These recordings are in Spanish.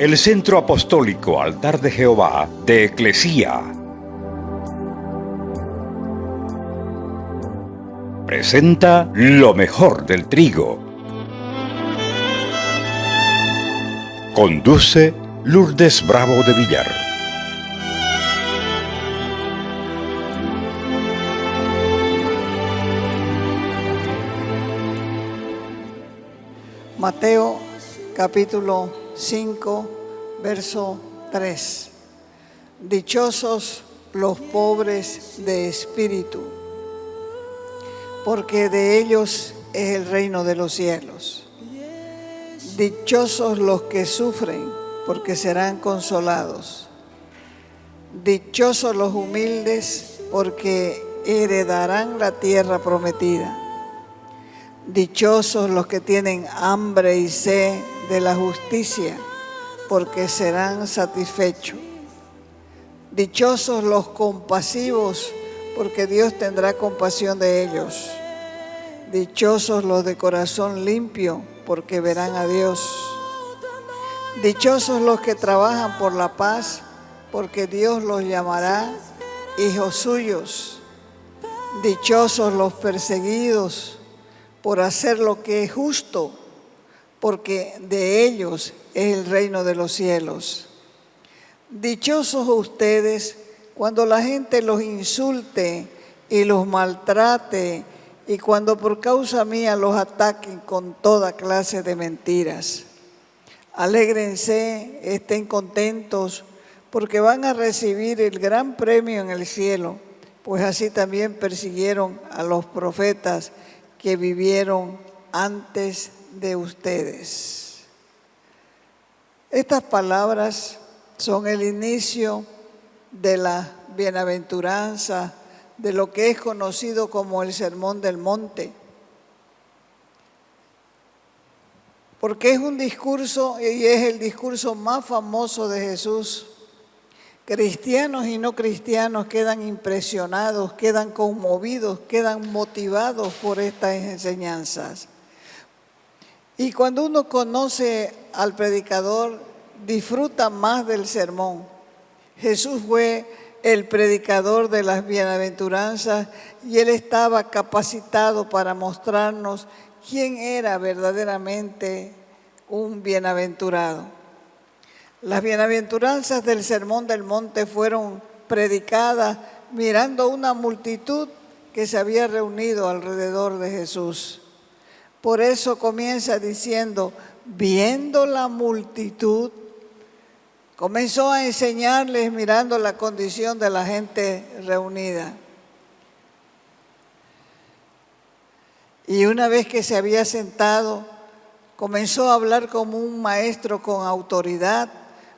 el Centro Apostólico Altar de Jehová de Eclesía presenta lo mejor del trigo. Conduce Lourdes Bravo de Villar. Mateo capítulo 5, verso 3. Dichosos los pobres de espíritu, porque de ellos es el reino de los cielos. Dichosos los que sufren, porque serán consolados. Dichosos los humildes, porque heredarán la tierra prometida. Dichosos los que tienen hambre y sed de la justicia, porque serán satisfechos. Dichosos los compasivos, porque Dios tendrá compasión de ellos. Dichosos los de corazón limpio, porque verán a Dios. Dichosos los que trabajan por la paz, porque Dios los llamará hijos suyos. Dichosos los perseguidos por hacer lo que es justo, porque de ellos es el reino de los cielos. Dichosos ustedes cuando la gente los insulte y los maltrate, y cuando por causa mía los ataquen con toda clase de mentiras. Alégrense, estén contentos, porque van a recibir el gran premio en el cielo, pues así también persiguieron a los profetas que vivieron antes de ustedes. Estas palabras son el inicio de la bienaventuranza, de lo que es conocido como el Sermón del Monte. Porque es un discurso y es el discurso más famoso de Jesús. Cristianos y no cristianos quedan impresionados, quedan conmovidos, quedan motivados por estas enseñanzas. Y cuando uno conoce al predicador, disfruta más del sermón. Jesús fue el predicador de las bienaventuranzas y Él estaba capacitado para mostrarnos quién era verdaderamente un bienaventurado. Las bienaventuranzas del Sermón del Monte fueron predicadas mirando una multitud que se había reunido alrededor de Jesús. Por eso comienza diciendo, viendo la multitud, comenzó a enseñarles mirando la condición de la gente reunida. Y una vez que se había sentado, comenzó a hablar como un maestro con autoridad,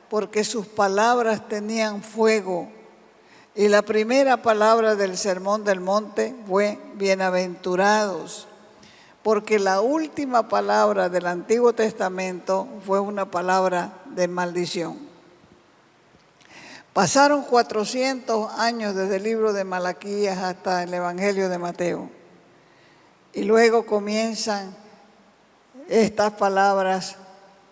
porque sus palabras tenían fuego. Y la primera palabra del Sermón del Monte fue bienaventurados, porque la última palabra del Antiguo Testamento fue una palabra de maldición. Pasaron 400 años desde el libro de Malaquías hasta el Evangelio de Mateo. Y luego comienzan estas palabras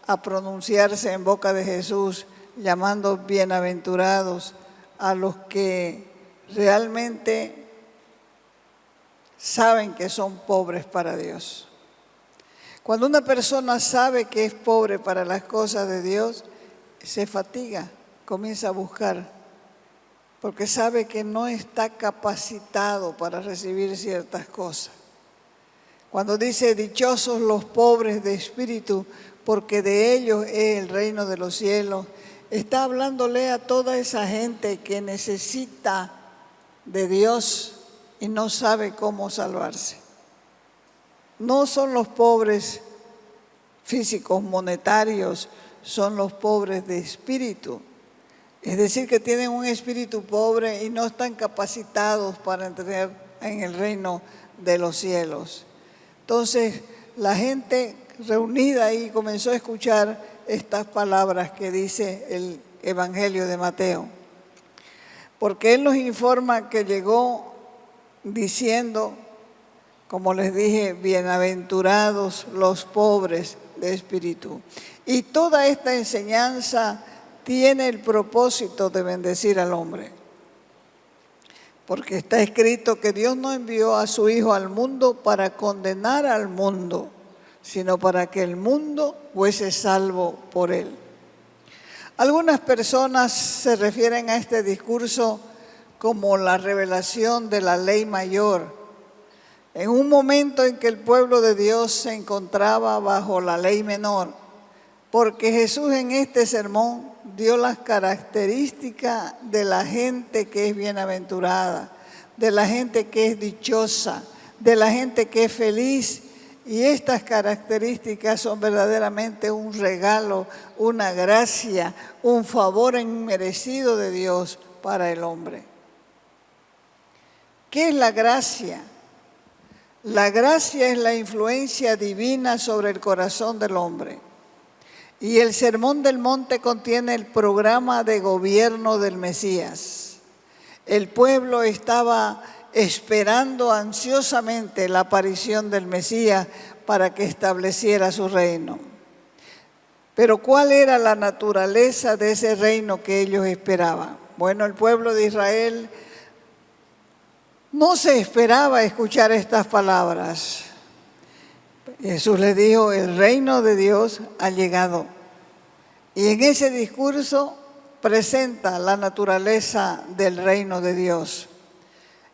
a pronunciarse en boca de Jesús, llamando bienaventurados a los que realmente saben que son pobres para Dios. Cuando una persona sabe que es pobre para las cosas de Dios, se fatiga, comienza a buscar, porque sabe que no está capacitado para recibir ciertas cosas. Cuando dice dichosos los pobres de espíritu, porque de ellos es el reino de los cielos, está hablándole a toda esa gente que necesita de Dios y no sabe cómo salvarse. No son los pobres físicos, monetarios, son los pobres de espíritu. Es decir, que tienen un espíritu pobre y no están capacitados para entrar en el reino de los cielos. Entonces, la gente reunida ahí comenzó a escuchar estas palabras que dice el Evangelio de Mateo. Porque él nos informa que llegó diciendo, como les dije, bienaventurados los pobres de espíritu. Y toda esta enseñanza tiene el propósito de bendecir al hombre. Porque está escrito que Dios no envió a su Hijo al mundo para condenar al mundo, sino para que el mundo fuese salvo por él. Algunas personas se refieren a este discurso como la revelación de la ley mayor, en un momento en que el pueblo de Dios se encontraba bajo la ley menor, porque Jesús en este sermón dio las características de la gente que es bienaventurada, de la gente que es dichosa, de la gente que es feliz. Y estas características son verdaderamente un regalo, una gracia, un favor inmerecido de Dios para el hombre. ¿Qué es la gracia? La gracia es la influencia divina sobre el corazón del hombre. Y el Sermón del Monte contiene el programa de gobierno del Mesías. El pueblo estaba esperando ansiosamente la aparición del Mesías para que estableciera su reino. Pero ¿cuál era la naturaleza de ese reino que ellos esperaban? Bueno, el pueblo de Israel no se esperaba escuchar estas palabras. Jesús le dijo, el reino de Dios ha llegado. Y en ese discurso presenta la naturaleza del reino de Dios.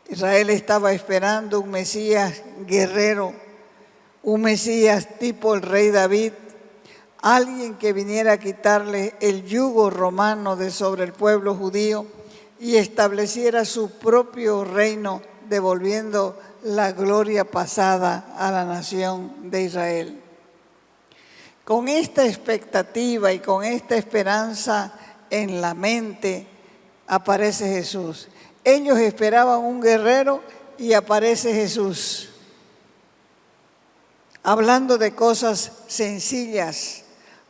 Israel estaba esperando un Mesías guerrero, un Mesías tipo el rey David, alguien que viniera a quitarle el yugo romano de sobre el pueblo judío y estableciera su propio reino, devolviendo la gloria pasada a la nación de Israel. Con esta expectativa y con esta esperanza en la mente aparece Jesús. Ellos esperaban un guerrero y aparece Jesús, hablando de cosas sencillas,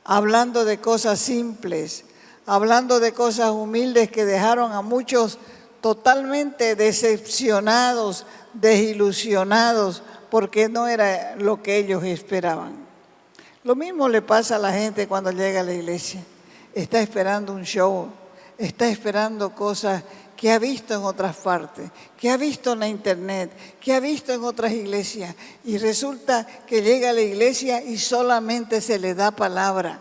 hablando de cosas simples, hablando de cosas humildes que dejaron a muchos totalmente decepcionados, desilusionados, porque no era lo que ellos esperaban. Lo mismo le pasa a la gente cuando llega a la iglesia. Está esperando un show, está esperando cosas que ha visto en otras partes, que ha visto en la internet, que ha visto en otras iglesias. Y resulta que llega a la iglesia y solamente se le da palabra.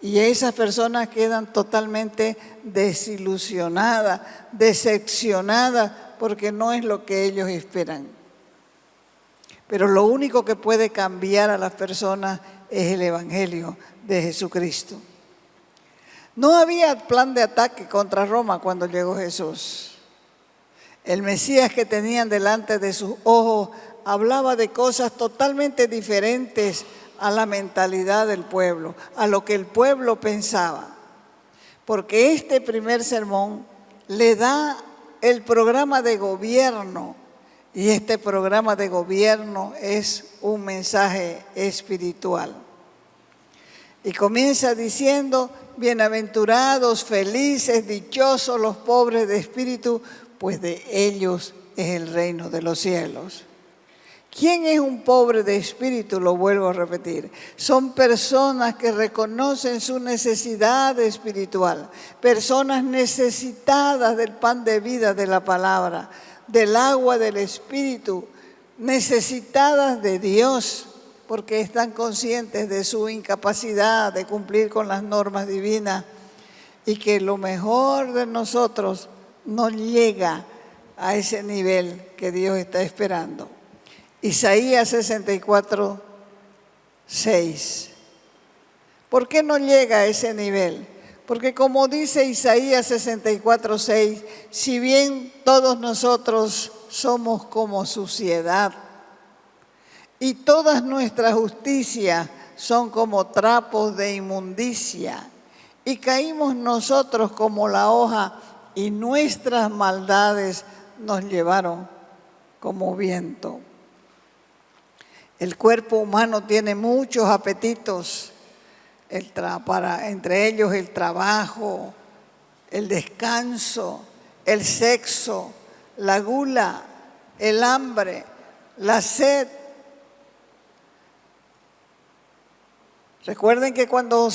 Y esas personas quedan totalmente desilusionadas, decepcionadas, porque no es lo que ellos esperan. Pero lo único que puede cambiar a las personas es el Evangelio de Jesucristo. No había plan de ataque contra Roma cuando llegó Jesús. El Mesías que tenían delante de sus ojos hablaba de cosas totalmente diferentes a la mentalidad del pueblo, a lo que el pueblo pensaba. Porque este primer sermón le da el programa de gobierno, y este programa de gobierno es un mensaje espiritual. Y comienza diciendo, bienaventurados, felices, dichosos los pobres de espíritu, pues de ellos es el reino de los cielos. ¿Quién es un pobre de espíritu? Lo vuelvo a repetir. Son personas que reconocen su necesidad espiritual, personas necesitadas del pan de vida de la palabra, del agua del espíritu, necesitadas de Dios, porque están conscientes de su incapacidad de cumplir con las normas divinas y que lo mejor de nosotros no llega a ese nivel que Dios está esperando. Isaías 64, 6. ¿Por qué no llega a ese nivel? Porque como dice Isaías 64, 6, si bien todos nosotros somos como suciedad y todas nuestras justicias son como trapos de inmundicia, y caímos nosotros como la hoja y nuestras maldades nos llevaron como viento. El cuerpo humano tiene muchos apetitos, entre ellos el trabajo, el descanso, el sexo, la gula, el hambre, la sed. Recuerden que cuando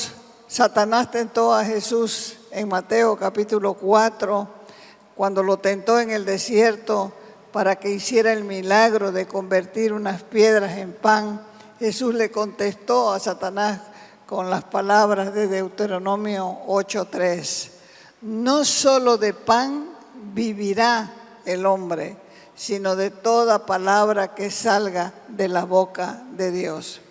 Satanás tentó a Jesús en Mateo capítulo 4, cuando lo tentó en el desierto para que hiciera el milagro de convertir unas piedras en pan, Jesús le contestó a Satanás con las palabras de Deuteronomio 8:3. No solo de pan vivirá el hombre, sino de toda palabra que salga de la boca de Dios.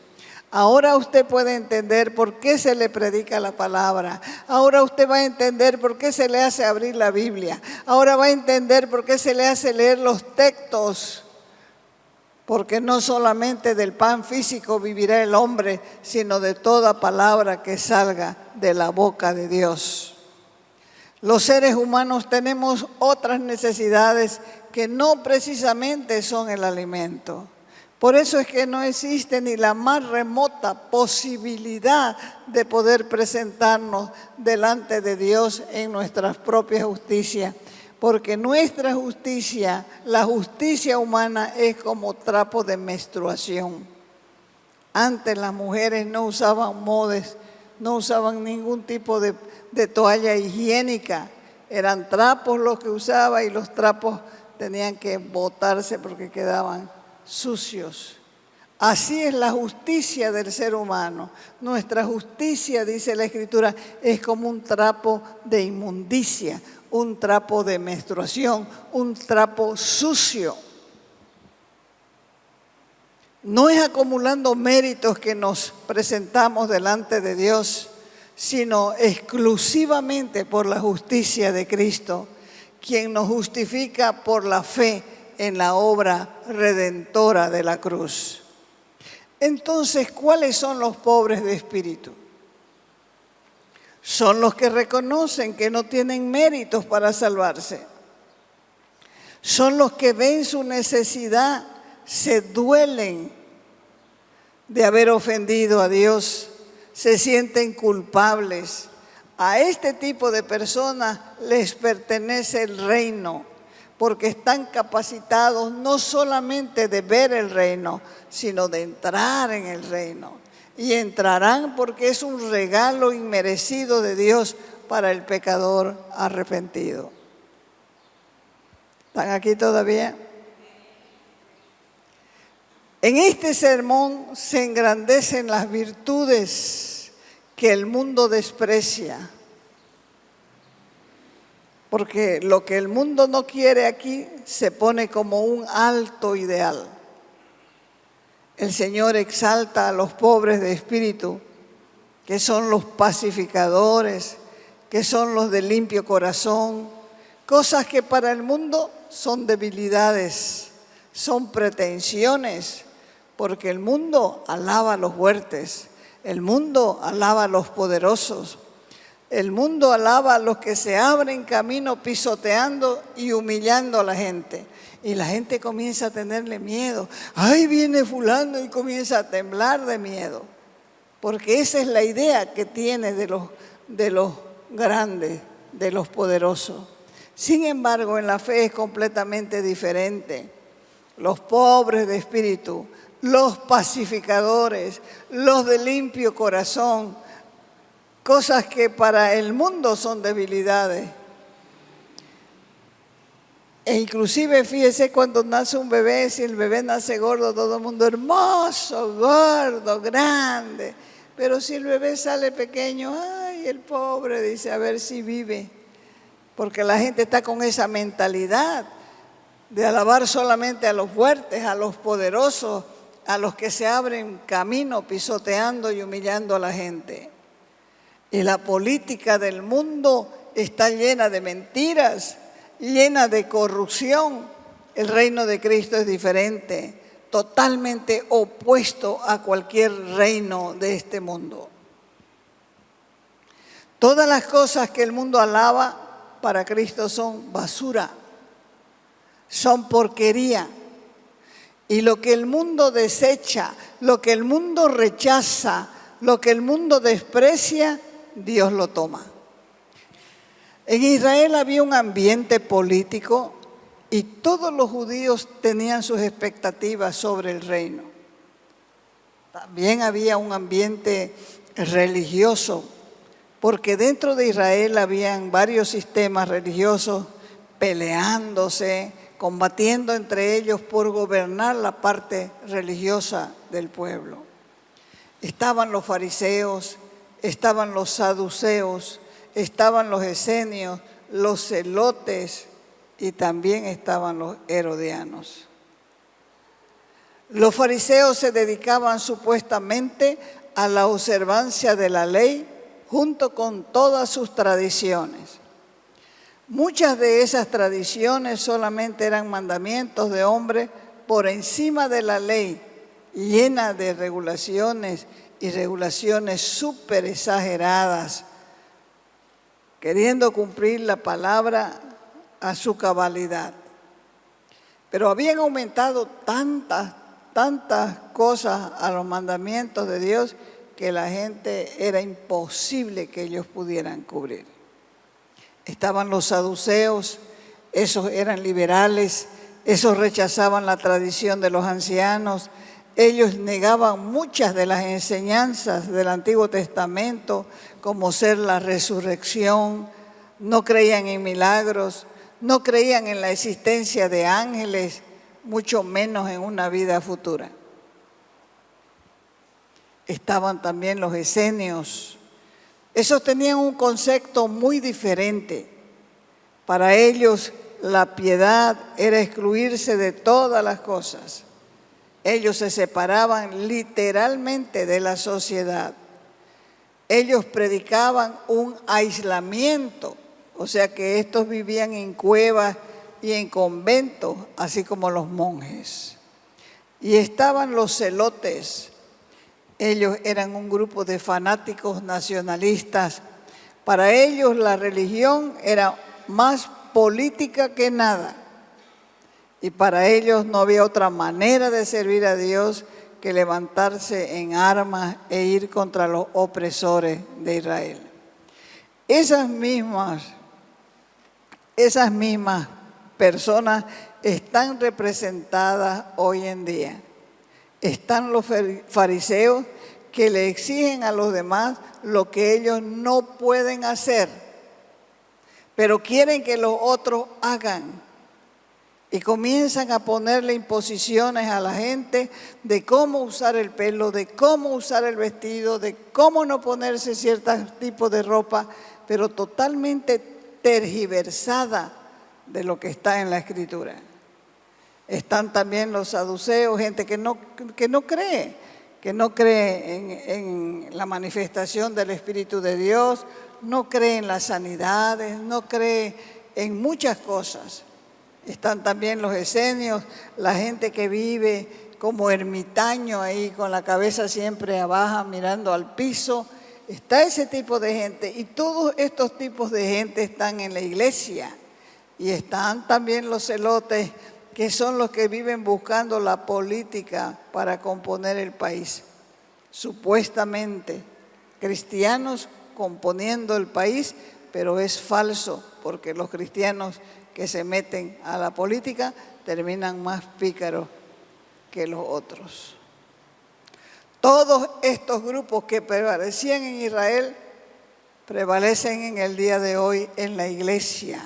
Ahora usted puede entender por qué se le predica la palabra. Ahora usted va a entender por qué se le hace abrir la Biblia. Ahora va a entender por qué se le hace leer los textos. Porque no solamente del pan físico vivirá el hombre, sino de toda palabra que salga de la boca de Dios. Los seres humanos tenemos otras necesidades que no precisamente son el alimento. Por eso es que no existe ni la más remota posibilidad de poder presentarnos delante de Dios en nuestra propia justicia. Porque nuestra justicia, la justicia humana, es como trapo de menstruación. Antes las mujeres no usaban modes, no usaban ningún tipo de toalla higiénica. Eran trapos los que usaba y los trapos tenían que botarse porque quedaban sucios. Así es la justicia del ser humano. Nuestra justicia, dice la Escritura, es como un trapo de inmundicia, un trapo de menstruación, un trapo sucio. No es acumulando méritos que nos presentamos delante de Dios, sino exclusivamente por la justicia de Cristo, quien nos justifica por la fe en la obra redentora de la cruz. Entonces, ¿cuáles son los pobres de espíritu? Son los que reconocen que no tienen méritos para salvarse. Son los que ven su necesidad, se duelen de haber ofendido a Dios, se sienten culpables. A este tipo de personas les pertenece el reino, porque están capacitados no solamente de ver el reino, sino de entrar en el reino. Y entrarán porque es un regalo inmerecido de Dios para el pecador arrepentido. ¿Están aquí todavía? En este sermón se engrandecen las virtudes que el mundo desprecia. Porque lo que el mundo no quiere aquí se pone como un alto ideal. El Señor exalta a los pobres de espíritu, que son los pacificadores, que son los de limpio corazón, cosas que para el mundo son debilidades, son pretensiones, porque el mundo alaba a los fuertes, el mundo alaba a los poderosos, el mundo alaba a los que se abren camino pisoteando y humillando a la gente. Y la gente comienza a tenerle miedo. ¡Ay, viene fulano! Y comienza a temblar de miedo. Porque esa es la idea que tiene de los grandes, de los poderosos. Sin embargo, en la fe es completamente diferente. Los pobres de espíritu, los pacificadores, los de limpio corazón, cosas que para el mundo son debilidades. E inclusive, fíjese, cuando nace un bebé, si el bebé nace gordo, todo el mundo hermoso, gordo, grande. Pero si el bebé sale pequeño, ay, el pobre, dice, a ver si vive. Porque la gente está con esa mentalidad de alabar solamente a los fuertes, a los poderosos, a los que se abren camino pisoteando y humillando a la gente. Y la política del mundo está llena de mentiras, llena de corrupción. El reino de Cristo es diferente, totalmente opuesto a cualquier reino de este mundo. Todas las cosas que el mundo alaba para Cristo son basura, son porquería. Y lo que el mundo desecha, lo que el mundo rechaza, lo que el mundo desprecia, Dios lo toma. En Israel había un ambiente político y todos los judíos tenían sus expectativas sobre el reino. También había un ambiente religioso, porque dentro de Israel habían varios sistemas religiosos peleándose, combatiendo entre ellos por gobernar la parte religiosa del pueblo. Estaban los fariseos, estaban los saduceos, estaban los esenios, los celotes y también estaban los herodianos. Los fariseos se dedicaban supuestamente a la observancia de la ley junto con todas sus tradiciones. Muchas de esas tradiciones solamente eran mandamientos de hombres por encima de la ley, llena de regulaciones y regulaciones súper exageradas, queriendo cumplir la palabra a su cabalidad. Pero habían aumentado tantas cosas a los mandamientos de Dios que la gente era imposible que ellos pudieran cubrir. Estaban los saduceos, esos eran liberales, esos rechazaban la tradición de los ancianos, ellos negaban muchas de las enseñanzas del Antiguo Testamento, como ser la resurrección, no creían en milagros, no creían en la existencia de ángeles, mucho menos en una vida futura. Estaban también los esenios. Esos tenían un concepto muy diferente. Para ellos la piedad era excluirse de todas las cosas. Ellos se separaban literalmente de la sociedad. Ellos predicaban un aislamiento, o sea que estos vivían en cuevas y en conventos, así como los monjes. Y estaban los celotes. Ellos eran un grupo de fanáticos nacionalistas. Para ellos la religión era más política que nada. Y para ellos no había otra manera de servir a Dios que levantarse en armas e ir contra los opresores de Israel. Esas mismas personas están representadas hoy en día. Están los fariseos que le exigen a los demás lo que ellos no pueden hacer, pero quieren que los otros hagan. Y comienzan a ponerle imposiciones a la gente de cómo usar el pelo, de cómo usar el vestido, de cómo no ponerse ciertos tipos de ropa, pero totalmente tergiversada de lo que está en la Escritura. Están también los saduceos, gente que no cree en la manifestación del Espíritu de Dios, no cree en las sanidades, no cree en muchas cosas. Están también los esenios, la gente que vive como ermitaño ahí con la cabeza siempre abajo mirando al piso. Está ese tipo de gente y todos estos tipos de gente están en la iglesia. Y están también los celotes, que son los que viven buscando la política para componer el país. Supuestamente cristianos componiendo el país, pero es falso, porque los cristianos que se meten a la política terminan más pícaros que los otros. Todos estos grupos que prevalecían en Israel prevalecen en el día de hoy en la iglesia.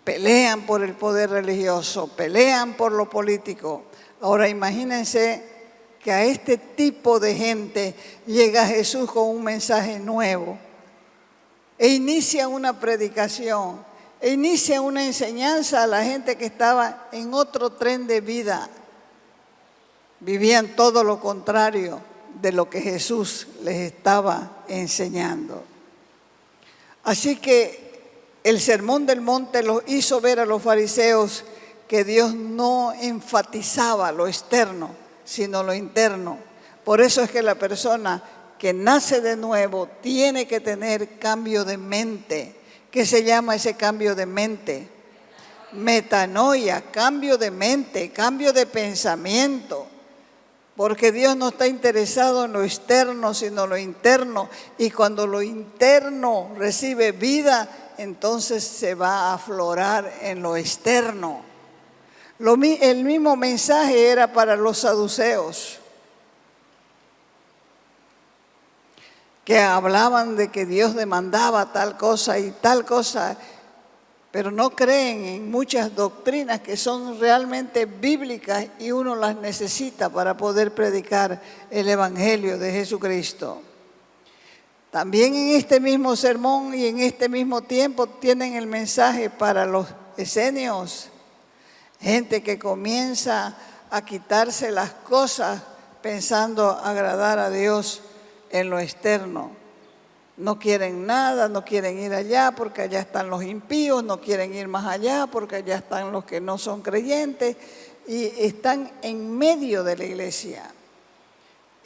Pelean por el poder religioso, pelean por lo político. Ahora imagínense que a este tipo de gente llega Jesús con un mensaje nuevo e inicia una predicación, e inicia una enseñanza a la gente que estaba en otro tren de vida. Vivían todo lo contrario de lo que Jesús les estaba enseñando. Así que el Sermón del Monte los hizo ver a los fariseos que Dios no enfatizaba lo externo, sino lo interno. Por eso es que la persona que nace de nuevo tiene que tener cambio de mente. ¿Qué se llama ese cambio de mente? Metanoia, cambio de mente, cambio de pensamiento. Porque Dios no está interesado en lo externo, sino lo interno. Y cuando lo interno recibe vida, entonces se va a aflorar en lo externo. El mismo mensaje era para los saduceos. que hablaban de que Dios demandaba tal cosa y tal cosa, pero no creen en muchas doctrinas que son realmente bíblicas y uno las necesita para poder predicar el Evangelio de Jesucristo. También en este mismo sermón y en este mismo tiempo tienen el mensaje para los esenios, gente que comienza a quitarse las cosas pensando agradar a Dios en lo externo. No quieren nada, no quieren ir allá porque allá están los impíos, no quieren ir más allá porque allá están los que no son creyentes y están en medio de la iglesia.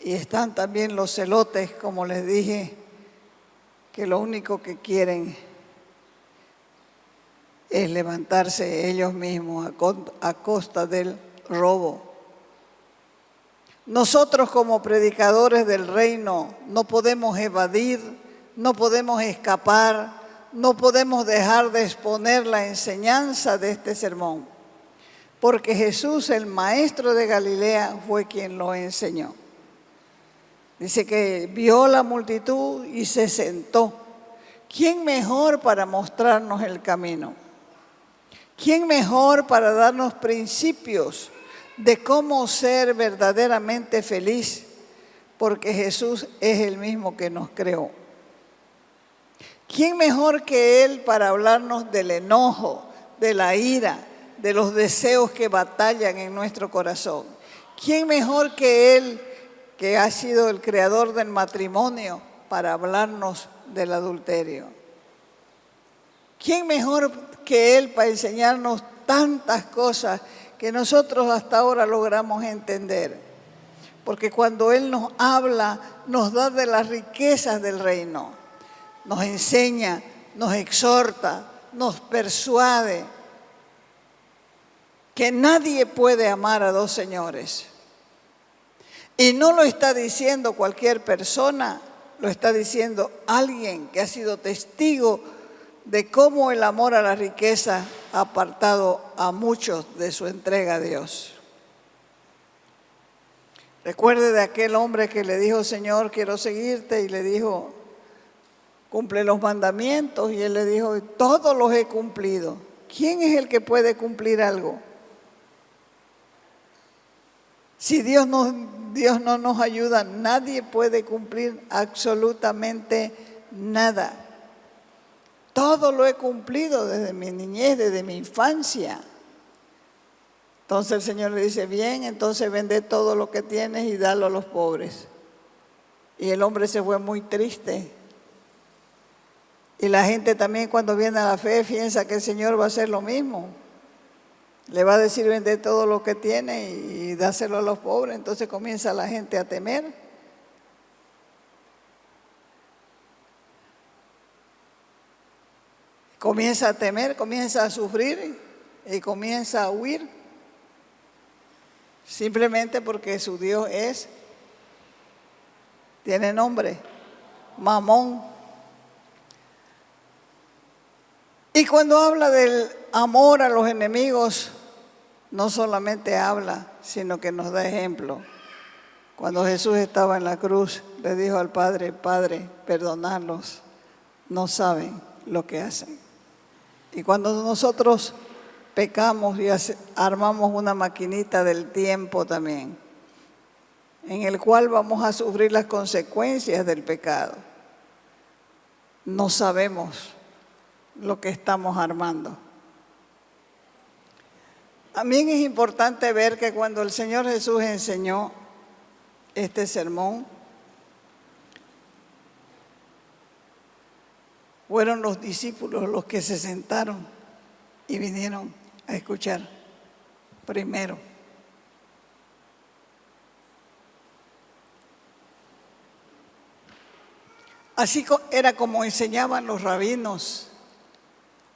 Y están también los celotes, como les dije, que lo único que quieren es levantarse ellos mismos a costa del robo. Nosotros como predicadores del reino no podemos evadir, no podemos escapar, no podemos dejar de exponer la enseñanza de este sermón, porque Jesús, el maestro de Galilea, fue quien lo enseñó. Dice que vio la multitud y se sentó. ¿Quién mejor para mostrarnos el camino? ¿Quién mejor para darnos principios de cómo ser verdaderamente feliz? Porque Jesús es el mismo que nos creó. ¿Quién mejor que Él para hablarnos del enojo, de la ira, de los deseos que batallan en nuestro corazón? ¿Quién mejor que Él, que ha sido el creador del matrimonio, para hablarnos del adulterio? ¿Quién mejor que Él para enseñarnos tantas cosas que nosotros hasta ahora logramos entender? Porque cuando Él nos habla, nos da de las riquezas del reino. Nos enseña, nos exhorta, nos persuade que nadie puede amar a dos señores. Y no lo está diciendo cualquier persona, lo está diciendo alguien que ha sido testigo de cómo el amor a la riqueza ha apartado a muchos de su entrega a Dios. Recuerde de aquel hombre que le dijo: Señor, quiero seguirte, y le dijo: cumple los mandamientos, y él le dijo: todos los he cumplido. ¿Quién es el que puede cumplir algo? Si Dios no nos ayuda, nadie puede cumplir absolutamente nada. Todo lo he cumplido desde mi niñez, desde mi infancia. Entonces el Señor le dice: bien, entonces vende todo lo que tienes y dalo a los pobres. Y el hombre se fue muy triste. Y la gente también, cuando viene a la fe, piensa que el Señor va a hacer lo mismo. Le va a decir: vende todo lo que tiene y dáselo a los pobres. Entonces comienza la gente a temer. Comienza a temer, comienza a sufrir y comienza a huir. Simplemente porque su Dios tiene nombre: Mamón. Y cuando habla del amor a los enemigos, no solamente habla, sino que nos da ejemplo. Cuando Jesús estaba en la cruz, le dijo al Padre: Padre, perdonadlos, no saben lo que hacen. Y cuando nosotros pecamos y armamos una maquinita del tiempo también, en el cual vamos a sufrir las consecuencias del pecado, no sabemos lo que estamos armando. También es importante ver que cuando el Señor Jesús enseñó este sermón, fueron los discípulos los que se sentaron y vinieron a escuchar primero. Así era como enseñaban los rabinos,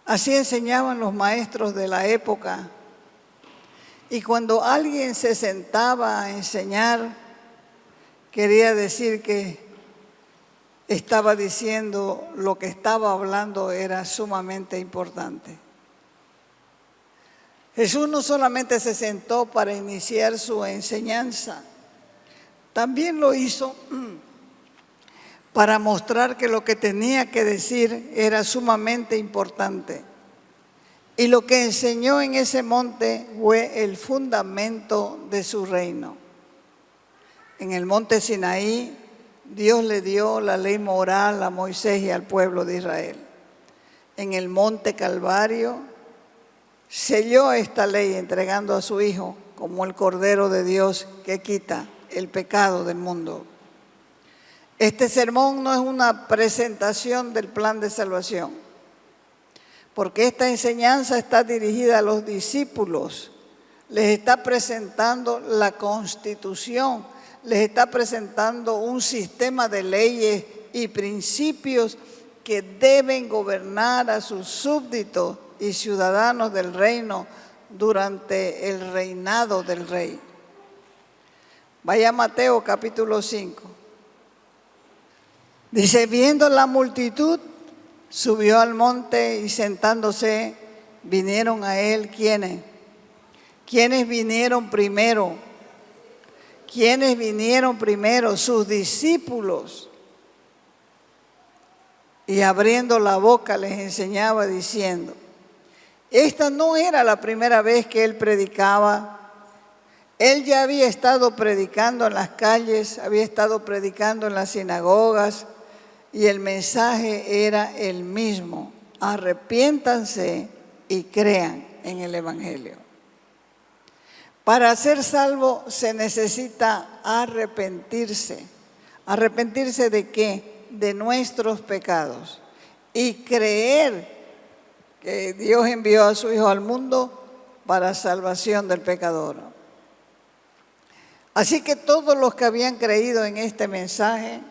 así enseñaban los maestros de la época. Y cuando alguien se sentaba a enseñar, quería decir que estaba diciendo lo que estaba hablando era sumamente importante. Jesús no solamente se sentó para iniciar su enseñanza, también lo hizo para mostrar que lo que tenía que decir era sumamente importante. Y lo que enseñó en ese monte fue el fundamento de su reino. En el monte Sinaí, Dios le dio la ley moral a Moisés y al pueblo de Israel. En el monte Calvario, selló esta ley entregando a su Hijo como el Cordero de Dios que quita el pecado del mundo. Este sermón no es una presentación del plan de salvación, porque esta enseñanza está dirigida a los discípulos. Les está presentando la Constitución, les está presentando un sistema de leyes y principios que deben gobernar a sus súbditos y ciudadanos del reino durante el reinado del rey. Vaya a Mateo capítulo 5. Dice, viendo la multitud, subió al monte y sentándose, vinieron a él, ¿quiénes? ¿Quiénes vinieron primero? ¿Quiénes vinieron primero? Sus discípulos. Y abriendo la boca les enseñaba diciendo, esta no era la primera vez que él predicaba. Él ya había estado predicando en las calles, había estado predicando en las sinagogas, y el mensaje era el mismo: arrepiéntanse y crean en el Evangelio. Para ser salvo se necesita arrepentirse. ¿Arrepentirse de qué? De nuestros pecados. Y creer que Dios envió a su Hijo al mundo para salvación del pecador. Así que todos los que habían creído en este mensaje,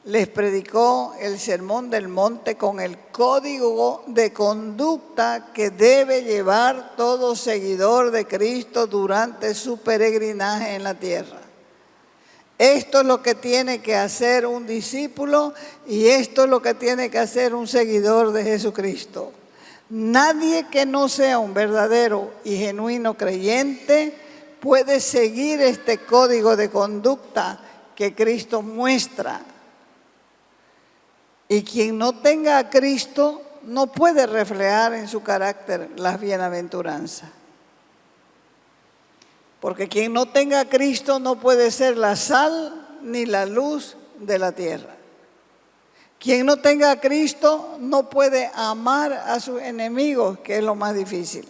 les predicó el Sermón del Monte con el código de conducta que debe llevar todo seguidor de Cristo durante su peregrinaje en la tierra. Esto es lo que tiene que hacer un discípulo y esto es lo que tiene que hacer un seguidor de Jesucristo. Nadie que no sea un verdadero y genuino creyente puede seguir este código de conducta que Cristo muestra. Y quien no tenga a Cristo no puede reflejar en su carácter las bienaventuranzas. Porque quien no tenga a Cristo no puede ser la sal ni la luz de la tierra. Quien no tenga a Cristo no puede amar a sus enemigos, que es lo más difícil.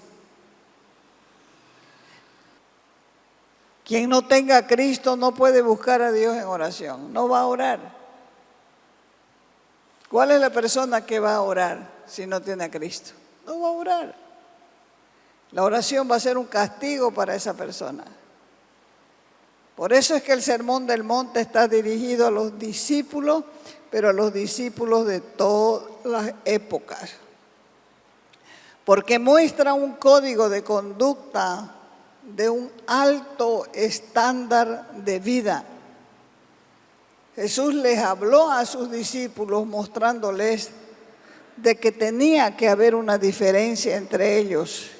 Quien no tenga a Cristo no puede buscar a Dios en oración, no va a orar. ¿Cuál es la persona que va a orar si no tiene a Cristo? No va a orar. La oración va a ser un castigo para esa persona. Por eso es que el Sermón del Monte está dirigido a los discípulos, pero a los discípulos de todas las épocas. Porque muestra un código de conducta de un alto estándar de vida. Jesús les habló a sus discípulos mostrándoles de que tenía que haber una diferencia entre ellos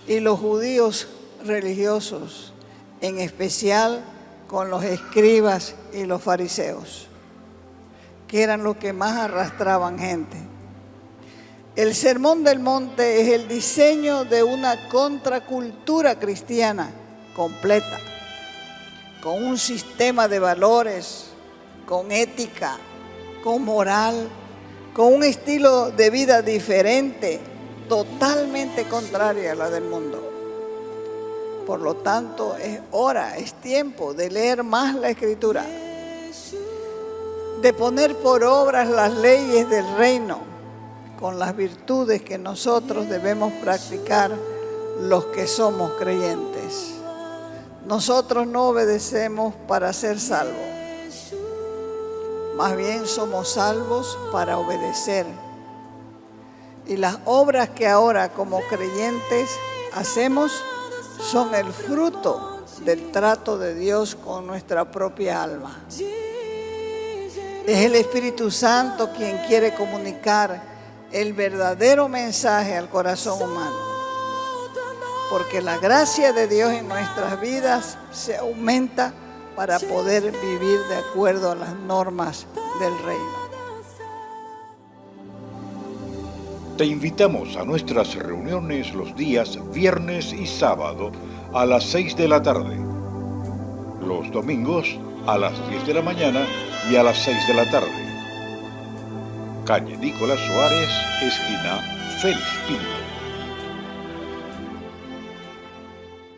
y los judíos religiosos, en especial con los escribas y los fariseos, que eran los que más arrastraban gente. El Sermón del Monte es el diseño de una contracultura cristiana completa, con un sistema de valores, con ética, con moral, con un estilo de vida diferente, totalmente contraria a la del mundo. Por lo tanto, es tiempo de leer más la Escritura, de poner por obras las leyes del reino, con las virtudes que nosotros debemos practicar los que somos creyentes. Nosotros no obedecemos para ser salvos. Más bien somos salvos para obedecer. Y las obras que ahora como creyentes hacemos son el fruto del trato de Dios con nuestra propia alma. Es el Espíritu Santo quien quiere comunicar el verdadero mensaje al corazón humano. Porque la gracia de Dios en nuestras vidas se aumenta para poder vivir de acuerdo a las normas del reino. Te invitamos a nuestras reuniones los días viernes y sábado a las 6 de la tarde. Los domingos a las 10 de la mañana y a las 6 de la tarde. Calle Nicolás Suárez, esquina Félix Pinto.